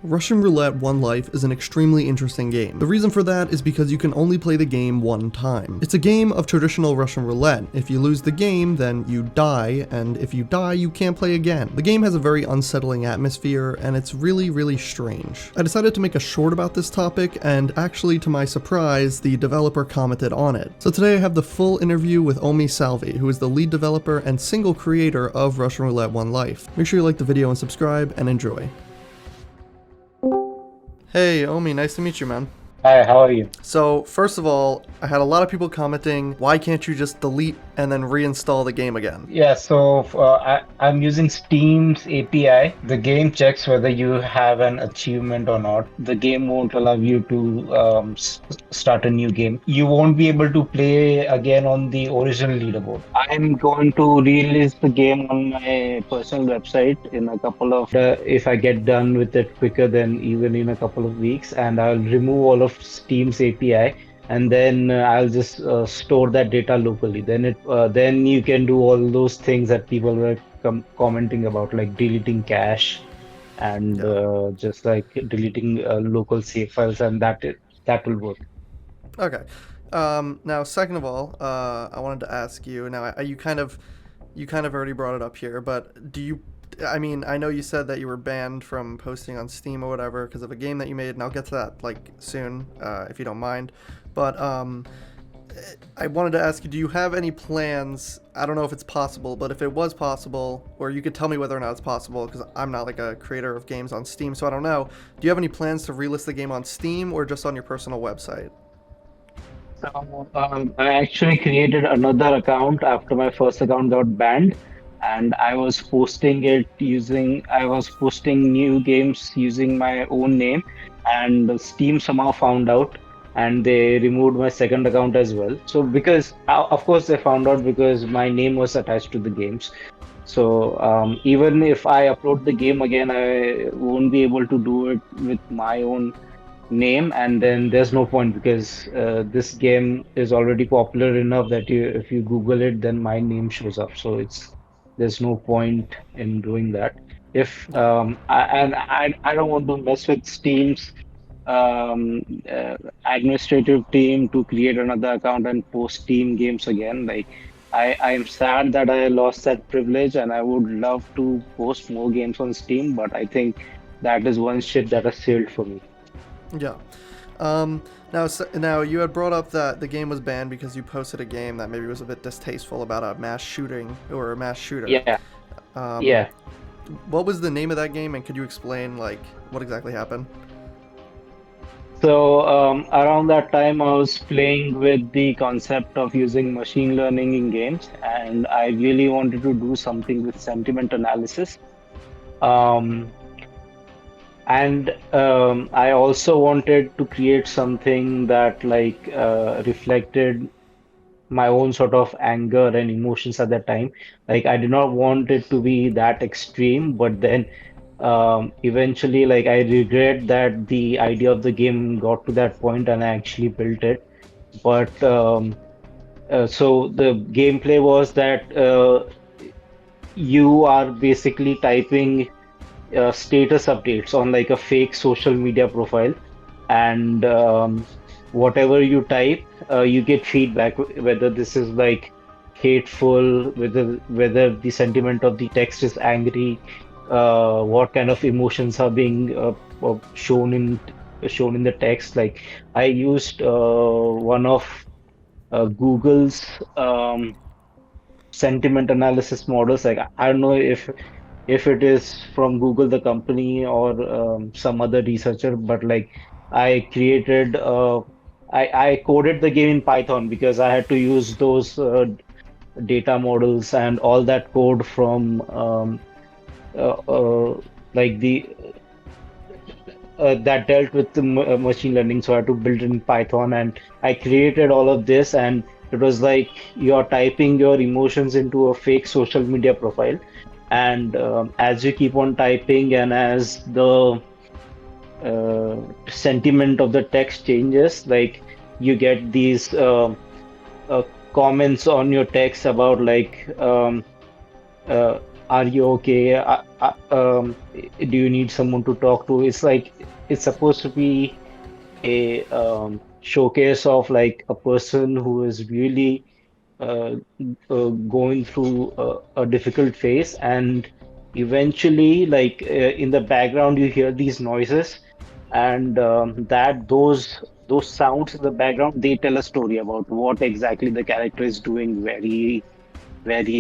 Russian Roulette One Life is an extremely interesting game. The reason for that is because you can only play the game one time. It's a game of traditional Russian roulette. If you lose the game, then you die, and if you die, you can't play again. The game has a very unsettling atmosphere, and it's really strange. I decided to make a short about this topic, and actually, to my surprise, the developer commented on it. So today I have the full interview with Omey Salvi, who is the lead developer and single creator of Russian Roulette One Life. Make sure you like the video and subscribe, and enjoy. Hey, Omey, nice to meet you, man. Hi, how are you? So, first of all, I had a lot of people commenting, why can't you just delete and then reinstall the game again? Yeah, so I'm using Steam's API. The game checks whether you have an achievement or not. The game won't allow you to start a new game. You won't be able to play again on the original leaderboard. I'm going to release the game on my personal website in a couple of, if I get done with it quicker than even in a couple of weeks, and I'll remove all of Steam's API. And then I'll just store that data locally. Then you can do all those things that people were commenting about, like deleting cache and just like deleting local save files, and that will work. Okay. Now, second of all, I wanted to ask you. Now, you kind of already brought it up here, but do you? I mean, I know you said that you were banned from posting on Steam or whatever because of a game that you made, and I'll get to that like soon, if you don't mind. But I wanted to ask you, do you have any plans? I don't know if it's possible, but if it was possible, or you could tell me whether or not it's possible, because I'm not like a creator of games on Steam, so I don't know. Do you have any plans to relist the game on Steam or just on your personal website? So I actually created another account after my first account got banned, and I was posting new games using my own name, and Steam somehow found out, and they removed my second account as well. So because of course they found out because my name was attached to the games. So even if I upload the game again, I won't be able to do it with my own name, and then there's no point because this game is already popular enough that if you Google it, then my name shows up. So there's no point in doing that. If Yeah. I don't want to mess with Steam's administrative team to create another account and post Steam games again. Like I'm sad that I lost that privilege, and I would love to post more games on Steam, but I think that is one ship that has sailed for me. Yeah. Now you had brought up that the game was banned because you posted a game that maybe was a bit distasteful about a mass shooting or a mass shooter. Yeah, Um, yeah. what was the name of that game, and could you explain like what exactly happened? So around that time, I was playing with the concept of using machine learning in games, and I really wanted to do something with sentiment analysis. Um, and I also wanted to create something that reflected my own sort of anger and emotions at that time. Like I did not want it to be that extreme, but then eventually, like I regret that the idea of the game got to that point and I actually built it. But so the gameplay was that you are basically typing status updates on like a fake social media profile, and whatever you type, you get feedback whether this is like hateful, whether the sentiment of the text is angry, what kind of emotions are being shown in the text. Like I used one of Google's sentiment analysis models. Like I don't know if it is from Google, the company, or some other researcher, but like I created, I coded the game in Python because I had to use those data models and all that code from uh, uh, like the that dealt with the machine learning. So I had to build it in Python, and I created all of this, and it was like you're typing your emotions into a fake social media profile. And as you keep on typing, and as the sentiment of the text changes, like you get these uh, comments on your text about like uh, are you okay? Do you need someone to talk to? It's like it's supposed to be a showcase of like a person who is really uh, going through a difficult phase, and eventually, like in the background, you hear these noises, and that those sounds in the background, they tell a story about what exactly the character is doing, where he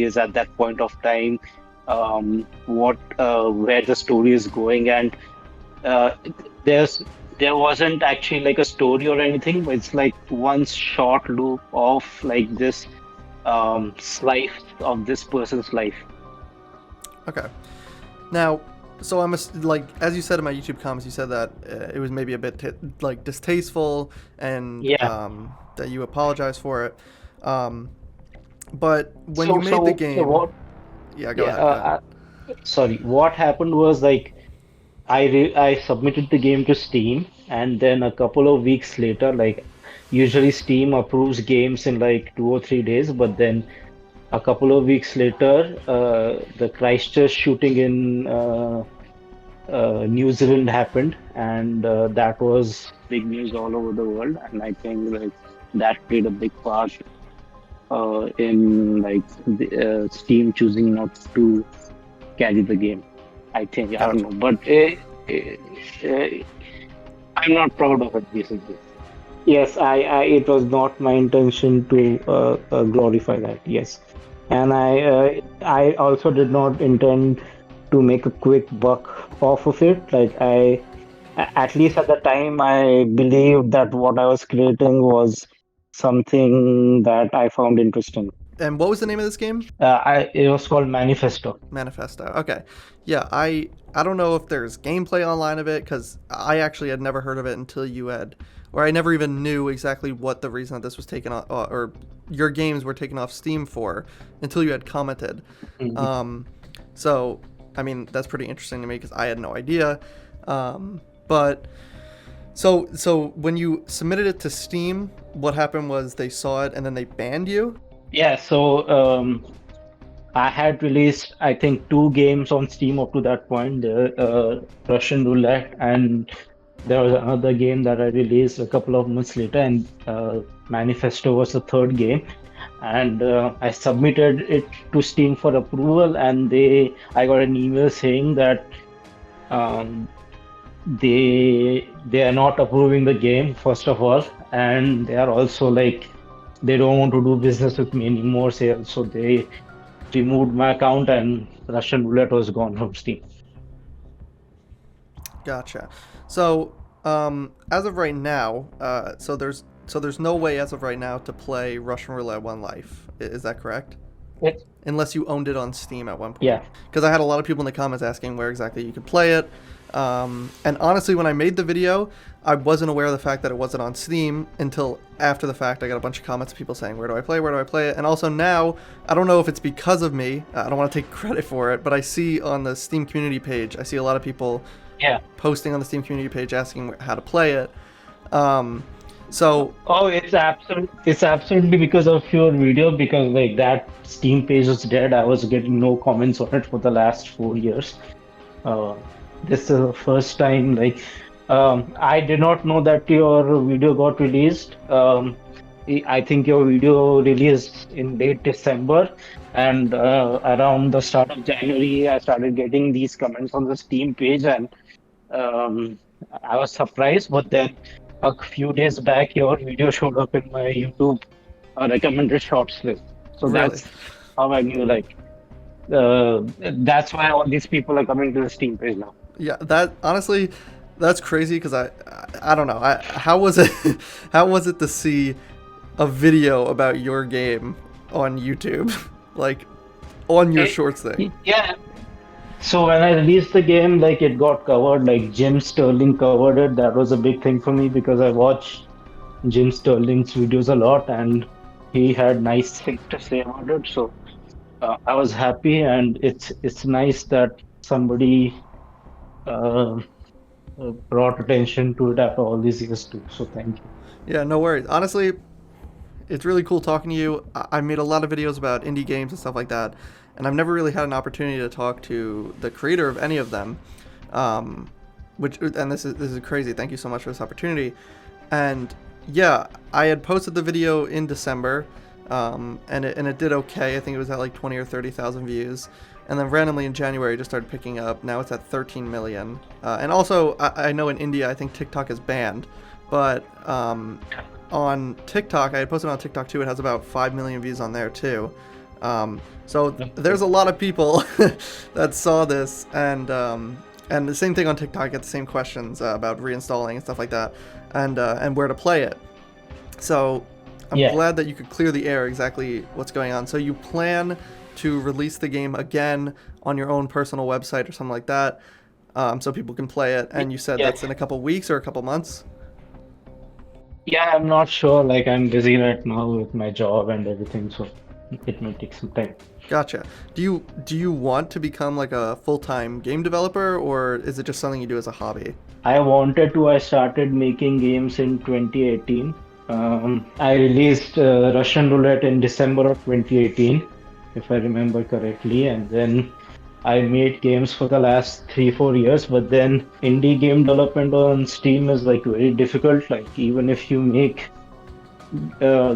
is at that point of time, what where the story is going, and uh, there's there wasn't actually like a story or anything, but it's like one short loop of like this slice of this person's life. Okay. Now, so like as you said in my YouTube comments, you said that it was maybe a bit like distasteful, and Yeah. that you apologize for it. Um, but when you So made the so game, what? yeah, go Yeah. ahead, go ahead. Sorry. What happened was like I submitted the game to Steam, and then a couple of weeks later, like usually Steam approves games in like 2 or 3 days, but then a couple of weeks later, the Christchurch shooting in New Zealand happened, and that was big news all over the world. And I think like that played a big part in like Steam choosing not to carry the game. I think I don't Gotcha. know, but uh, I'm not proud of it basically. Yes, it was not my intention to glorify that. Yes, and I also did not intend to make a quick buck off of it. Like at least at the time, I believed that what I was creating was something that I found interesting. And what was the name of this game? It was called Manifesto. Manifesto. Okay. Yeah, I don't know if there's gameplay online of it, because I actually had never heard of it until you had, or I never even knew exactly what the reason that this was taken off, or your games were taken off Steam for, until you had commented. Mhm. Um, so I mean that's pretty interesting to me because I had no idea. But so when you submitted it to Steam, what happened was they saw it and then they banned you. Yeah, so I had released, I think, two games on Steam up to that point, the Russian Roulette, and there was another game that I released a couple of months later, and Manifesto was the third game. And I submitted it to Steam for approval, and I got an email saying that um, they are not approving the game, first of all, and they are also like they don't want to do business with me anymore. So they removed my account and Russian roulette was gone from Steam. Gotcha. So, as of right now, so there's no way as of right now to play Russian Roulette One Life. Is that correct? It, Unless you owned it on Steam at one point. yeah. Because I had a lot of people in the comments asking where exactly you could play it. And honestly, when I made the video, I wasn't aware of the fact that it wasn't on Steam until after the fact. I got a bunch of comments of people saying, "Where do I play? Where do I play it?" And also now, I don't know if it's because of me. I don't want to take credit for it, but I see on the Steam community page, I see a lot of people Yeah. posting on the Steam community page asking how to play it. Um, so Oh, it's absolutely because of your video because like that Steam page was dead. I was getting no comments on it for the last 4 years. Uh, this is the first time like I did not know that your video got released. I think your video released in late December, and around the start of January, I started getting these comments on the Steam page, and um, I was surprised. But then a few days back, your video showed up in my YouTube recommended shorts list. So really, that's how I knew like that's why all these people are coming to the Steam page now. yeah, that honestly, that's crazy because I don't know. How was it? How was it to see a video about your game on YouTube, like on your Eh, shorts thing? yeah. So when I released the game, like it got covered, like Jim Sterling covered it. That was a big thing for me because I watch Jim Sterling's videos a lot, and he had nice things to say about it. So I was happy, and it's nice that somebody uh, brought attention to it after all these years too. So thank you. Yeah, no worries. Honestly, it's really cool talking to you. I made a lot of videos about indie games and stuff like that, and I've never really had an opportunity to talk to the creator of any of them. Um, and this is crazy. Thank you so much for this opportunity. And yeah, I had posted the video in December, and it did okay. I think it was at like 20 or 30,000 views, and then randomly in January it just started picking up. Now it's at 13 million. And also, I know in India I think TikTok is banned, but on TikTok, I had posted on TikTok too. It has about 5 million views on there too. So there's a lot of people that saw this, and the same thing on TikTok. I get the same questions about reinstalling and stuff like that, and where to play it. So I'm Yeah. glad that you could clear the air exactly what's going on. So you plan to release the game again on your own personal website or something like that, so people can play it. And you said Yeah. that's in a couple weeks or a couple months. Yeah, I'm not sure. Like, I'm busy right now with my job and everything, so it may take some time. Gotcha. Do you want to become like a full-time game developer, or is it just something you do as a hobby? I started making games in 2018. I released Russian Roulette in December of 2018, if I remember correctly, and then I made games for the last 3, 4 years. But then indie game development on Steam is like very difficult. Like, even if you make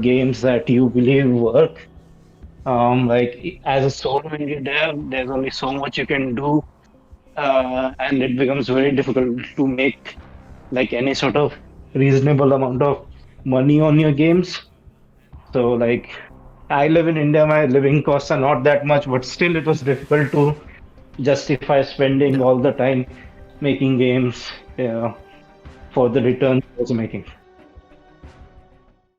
games that you believe work, like as a solo indie dev, there's only so much you can do, and it becomes very difficult to make like any sort of reasonable amount of money on your games. So like, I live in India, my living costs are not that much, but still it was difficult to justify spending Yeah. all the time making games for the returns I was making.